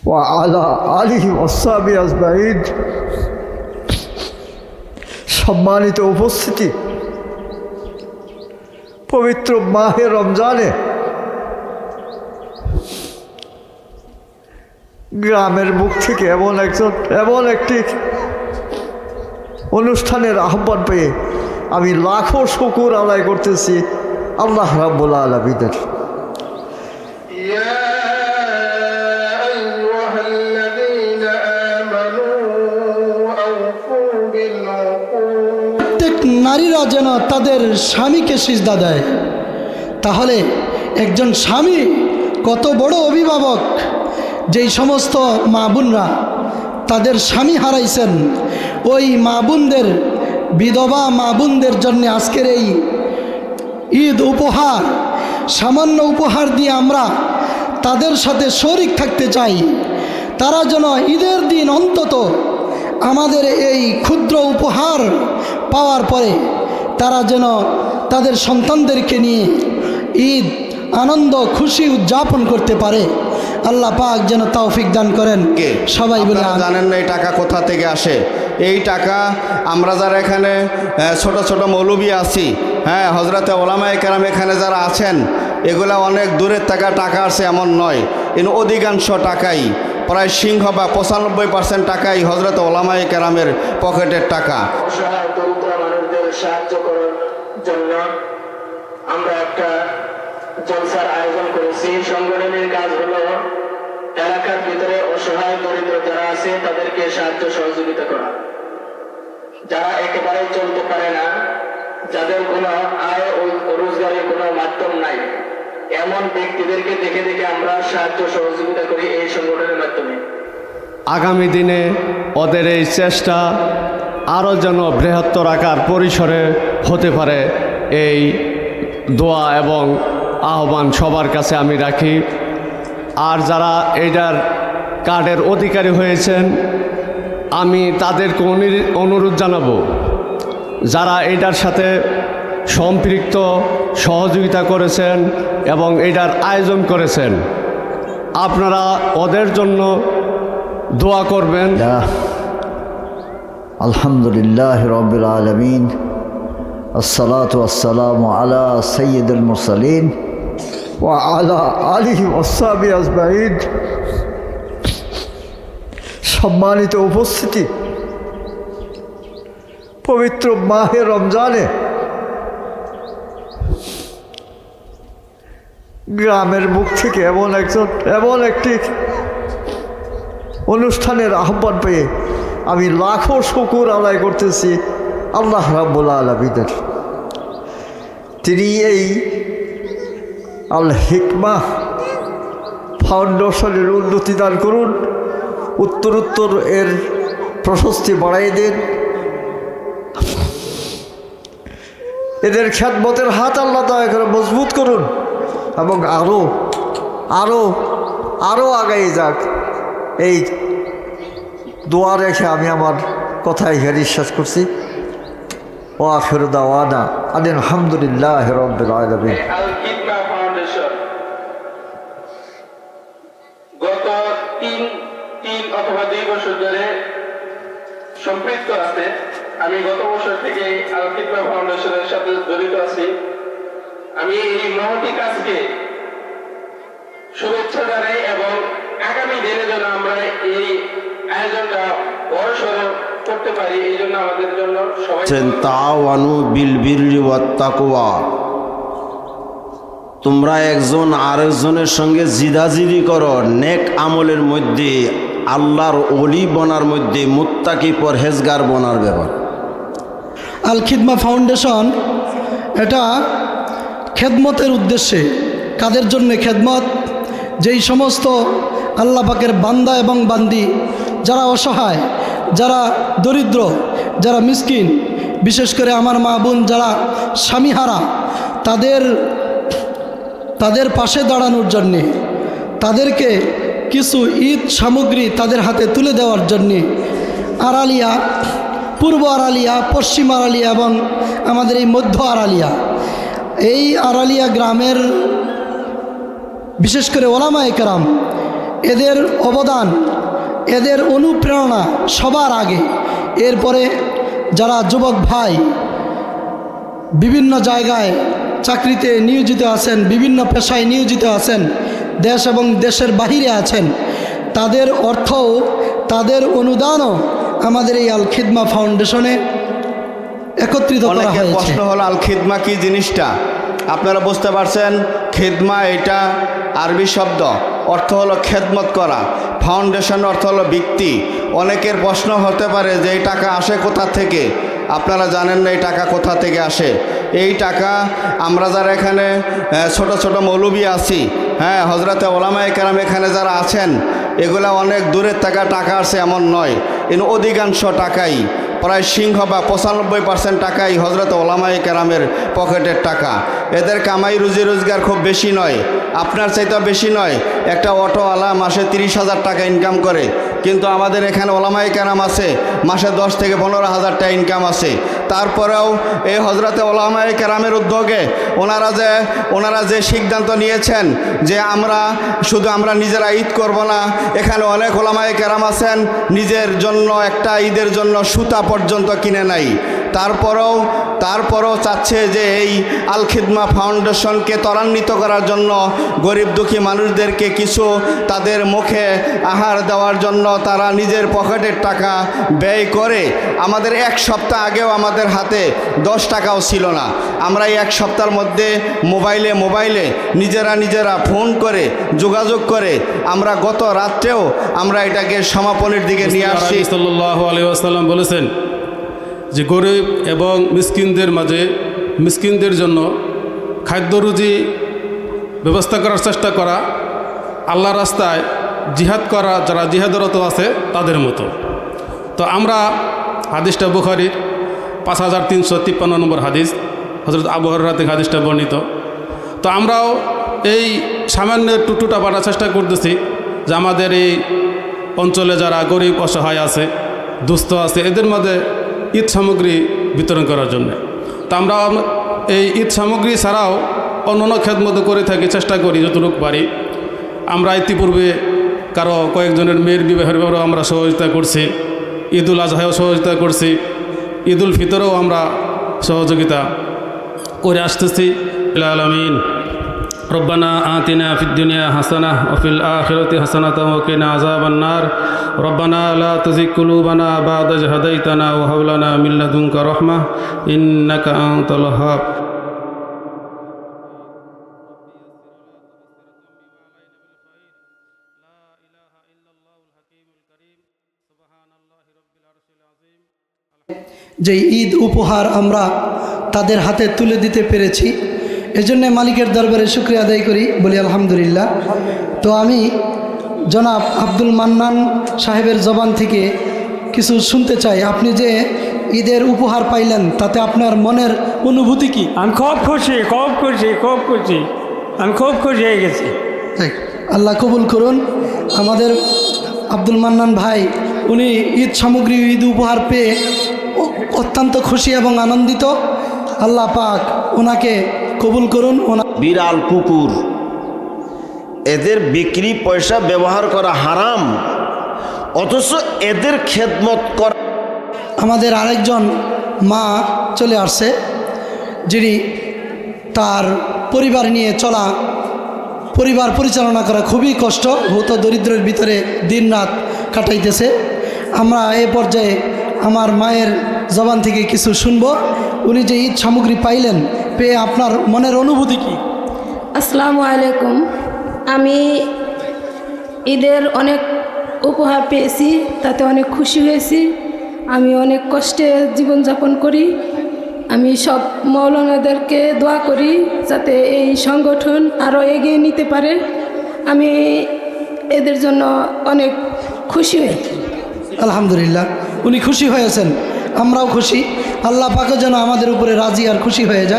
وعلى آله وصحبه أجمعين। সম্মানিত উপস্থিতি, পবিত্র মাহে রমজানে গ্রামের মুখ থেকে এমন একটি অনুষ্ঠানের আহ্বান পেয়ে আমি লাখো শুকর আদায় করতেছি আল্লাহ রাব্বুল আলামিনের। প্রত্যেক নারীরা যেন তাদের স্বামীকে সিজদা দেয়। তাহলে একজন স্বামী কত বড় অভিভাবক। যেই সমস্ত মা বোনরা তাদের স্বামী হারাইছেন, ওই মা বোনদের, বিধবা মা বোনদের জন্য আজকের এই ঈদ উপহার, সামান্য উপহার দিয়ে আমরা তাদের সাথে শরিক থাকতে চাই। তারা যেন ঈদের দিন অন্তত আমাদের এই ক্ষুদ্র উপহার পাওয়ার পরে তারা যেন তাদের সন্তানদেরকে নিয়ে ঈদ আনন্দ খুশি উদযাপন করতে পারে। আল্লাহ পাক যেন তৌফিক দান করেন। সবাই বলে জানেন না এই টাকা কোথা থেকে আসে? এই টাকা আমরা যারা এখানে ছোট ছোট মৌলবী আছি, হ্যাঁ, হজরতে ওলামায়ে কেরাম এখানে যারা আছেন, এগুলা অনেক দূরের টাকা আসে এমন নয়। কিন্তু অধিকাংশ টাকাই, প্রায় সিংহ বা 95% টাকাই হজরতে ওলামায়ে কেরামের পকেটের টাকা। অসহায় দরিদ্র মানুষদের সাহায্য করার জন্য আমরা একটা জলসার আয়োজন করেছি। সংগঠনের কাজ হলো এলাকার ভিতরে অসহায় দরিদ্র যারা আছে তাদেরকে সাহায্য সহযোগিতা করা, যারা একেবারে চলতে পারে না, যাদের কোনো আয় ও রোজগারের কোনো মাধ্যম নাই, এমন ব্যক্তিদেরকে দেখে দেখে আমরা সাহায্য সহযোগিতা করি এই সংগঠনের মাধ্যমে। আগামী দিনে ওদের এই চেষ্টা আরও যেন বৃহত্তর আকার পরিসরে হতে পারে, এই দোয়া এবং আহ্বান সবার কাছে আমি রাখি। আর যারা এইটার কার্ডের অধিকারী হয়েছেন, আমি তাদেরকে অনুরোধ জানাবো, যারা এইটার সাথে সম্পৃক্ত সহযোগিতা করেছেন এবং এইটার আয়োজন করেছেন, আপনারা ওদের জন্য দোয়া করবেন। আলহামদুলিল্লাহ রাব্বিল আলামিন, আসসালাতু ওয়াসসালামু আলা সাইয়্যিদিল মুরসালিন ওয়া আলা আলিহি ওয়াসহাবিহি আজমাইন। সম্মানিত উপস্থিতি, পবিত্র মাহে রমজানে গ্রামের মুখ থেকে এমন একটি অনুষ্ঠানের আহ্বান পেয়ে আমি লাখো শুকর আদায় করতেছি আল্লাহ রাব্বুল আলামিনের। তিনি এই আল হিকমা ফাউন্ডেশনের উন্নতি দান করুন, উত্তরোত্তর এর প্রশস্তি বাড়াই দেন, এদের খ্যাতমতের হাত আল্লাহ দয়া করে মজবুত করুন এবং আরও আরও আরও আগাই যাক। এই দোয়া রেখে আমি আমার কথায় এখানে বিশ্বাস করছি। ও আখির দাওয়ানা আলহামদুলিল্লাহ রাব্বিল আলামিন। আল হিকমা ফাউন্ডেশন গত 3 অথবা 2 বছর ধরে সম্পৃক্ত আছে। আমি গত বছর থেকে আল হিকমা ফাউন্ডেশনের সাথে জড়িত আছি। আমি এই মহতি কাজকে শুভেচ্ছা জানাই এবং আগামী দিনে যেন আমরা এই আয়োজনটা বড়সড় করতে পারি, এই জন্য আমাদের জন্য সবাই তাওয়ানু বিল বিররি ওয়াত তাকওয়া। তোমরা একজন আরেকজনের সঙ্গে জিদাজিদি করো নেক আমলের মধ্যে, আল্লাহর ওলি বনার মধ্যে, মুত্তাকি পরহেজগার বনার ব্যাপার। আল খিদমা ফাউন্ডেশন এটা খেদমতের উদ্দেশ্যে। কাদের জন্য খেদমত? যেই সমস্ত আল্লাহ পাকের বান্দা এবং বান্দি যারা অসহায়, যারা দরিদ্র, যারা মিসকিন, বিশেষ করে আমার মা বোন যারা স্বামীহারা, তাদের পাশে দাঁড়ানোর জন্যে, তাদেরকে কিছু ঈদ সামগ্রী তাদের হাতে তুলে দেওয়ার জন্যে আড়ালিয়া, পূর্ব আড়ালিয়া, পশ্চিম আড়ালিয়া এবং আমাদের এই মধ্য আড়ালিয়া, এই আড়ালিয়া গ্রামের বিশেষ করে ওলামায়ে কেরাম এদের অবদান, এদের অনুপ্রেরণা সবার আগে। এরপরে যারা যুবক ভাই বিভিন্ন জায়গায় চাকরিতে নিয়োজিত আছেন, বিভিন্ন পেশায় নিয়োজিত আছেন, দেশ এবং দেশের বাহিরে আছেন, তাদের অর্থও তাদের অনুদানও আমাদের এই আল খিদমা ফাউন্ডেশনে একত্রিত করা অনেকের হয়েছে। প্রশ্ন হলো আল খিদমা কি জিনিসটা। আপনারা বুঝতে পারছেন, খিদমা এটা আরবি শব্দ, অর্থ হলো খেদমত করা। ফাউন্ডেশন অর্থ হলো ব্যক্তি। অনেকের প্রশ্ন হতে পারে যে এই টাকা আসে কোথা থেকে। আপনারা জানেন না এই টাকা কোথা থেকে আসে। এই টাকা আমরা যারা এখানে ছোট ছোট মৌলবি আছি, হ্যাঁ, হজরতে ওলামায়ে কেরাম এখানে যারা আছেন, এগুলা অনেক দূরের টাকা আসে এমন নয়। কিন্তু অধিকাংশ টাকাই, প্রায় সিংহ বা 95% টাকাই হজরত ওলামায়ে কেরামের পকেটের টাকা। এদের কামাই রুজি রোজগার খুব বেশি নয়, আপনার চাইতেও বেশি নয়। একটা অটোওয়ালা মাসে 30,000 টাকা ইনকাম করে, কিন্তু আমাদের এখানে ওলামায়ে কেরাম আছে মাসে 10 থেকে 15,000 টাকা ইনকাম আছে। তারপরেও এই হজরতে ওলামায়ে কেরামের উদ্যোগে ওনারা যে সিদ্ধান্ত নিয়েছেন যে আমরা নিজেরা ঈদ করব না। এখানে অনেক ওলামায়ে কেরাম আছেন নিজের জন্য একটা ঈদের জন্য সুতা পর্যন্ত কিনে নাই। তারপরেও চাচ্ছে যে এই আল খিদমা ফাউন্ডেশনকে ত্বরান্বিত করার জন্য গরিব দুঃখী মানুষদেরকে কিছু তাদের মুখে আহার দেওয়ার জন্য তারা নিজের পকেটের টাকা ব্যয় করে। আমাদের এক সপ্তাহ আগেও আমাদের হাতে 10 টাকাও ছিল না। আমরা এই এক সপ্তাহের মধ্যে মোবাইলে নিজেরা ফোন করে যোগাযোগ করে আমরা গত রাত্রেও আমরা এটাকে সমাপনের দিকে নিয়ে আসছি। সাল্লাল্লাহু আলাইহি ওয়াসাল্লাম বলেছেন যে গরিব এবং মিসকিনদের জন্য খাদ্য রুজি ব্যবস্থা করার চেষ্টা করা আল্লাহর রাস্তায় জিহাদ করা, যারা জিহাদরত আছে তাদের মতো। তো আমরা হাদিসটা বুখারীর 5353 নম্বর হাদিস, হযরত আবু হুরায়রা থেকে হাদিসটা বর্ণিত। তো আমরাও এই সামান্য টুটুটা পাঠার চেষ্টা করতেছি যে আমাদের এই অঞ্চলে যারা গরিব অসহায় আছে, দুস্থ আছে, এদের মধ্যে ঈদ সামগ্রী বিতরণ করার জন্য। তো আমরা এই ঈদ সামগ্রী ছাড়াও অন্যান্য খেদমত করে থাকি, চেষ্টা করি যতটুকু পারি। আমরা ইতিপূর্বে কয়েকজনের মেয়ের বিবাহের ব্যাপারেও আমরা সহযোগিতা করছি, ঈদুল আজহায়ও সহযোগিতা করছি, ঈদুল ফিতরেও আমরা সহযোগিতা করে আসতেছি। আলামিন রব্বানা আতিনা ফিদ দুনিয়া হাসানাহ ওয়া ফিল আখিরাতি হাসানাতাও ওয়া কিনা আযাবান্নার রব্বানা লা তুযিগ কুলুবানা বা'দা ইয হাদাইতানা ওয়া হাব লানা মিন লাদুনকা রাহমাহ ইন্নাকা আনতাল ওয়াহ্হাব। যে ঈদ উপহার আমরা তাদের হাতে তুলে দিতে পেরেছি, এজন্য মালিকের দরবারে শুকরিয়া আদায় করি, বলি আলহামদুলিল্লাহ। তো আমি জনাব আব্দুল মান্নান সাহেবের জবান থেকে কিছু শুনতে চাই। আপনি যে ঈদের উপহার পাইলেন তাতে আপনার মনের অনুভূতি কি? আমি খুব খুশি আমি খুব খুশি হয়ে গেছি। আল্লাহ কবুল করুন। আমাদের আব্দুল মান্নান ভাই উনি ঈদ সামগ্রী, ঈদ উপহার পেয়ে অত্যন্ত খুশি এবং আনন্দিত। আল্লাহ পাক ওনাকে কবুল করুন। বিড়াল কুকুর এদের বিক্রি পয়সা ব্যবহার করা হারাম, অথচ এদের খেদমত করা। আমাদের আরেকজন মা চলে আসছে, যিনি তার পরিবার নিয়ে পরিবার পরিচালনা করা খুবই কষ্ট, ভৌত দরিদ্রের ভিতরে দিনরাত কাটাইতেছে। আমরা এ পর্যায়ে আমার মায়ের জবান থেকে কিছু শুনব। উনি যে ঈদ সামগ্রী পাইলেন, পেয়ে আপনার মনের অনুভূতি কি? আসসালামু আলাইকুম। আমি ঈদের অনেক উপহার পেয়েছি, তাতে অনেক খুশি হয়েছি। আমি অনেক কষ্টে জীবনযাপন করি। আমি সব মাওলানাদেরকে দোয়া করি যাতে এই সংগঠন আরও এগিয়ে নিতে পারে। আমি এদের জন্য অনেক খুশি হই। আলহামদুলিল্লাহ, উনি খুশি হয়েছেন, আমরাও খুশি। আল্লাহ পাকও যেন আমাদের উপরে রাজি আর খুশি হয়ে যায়।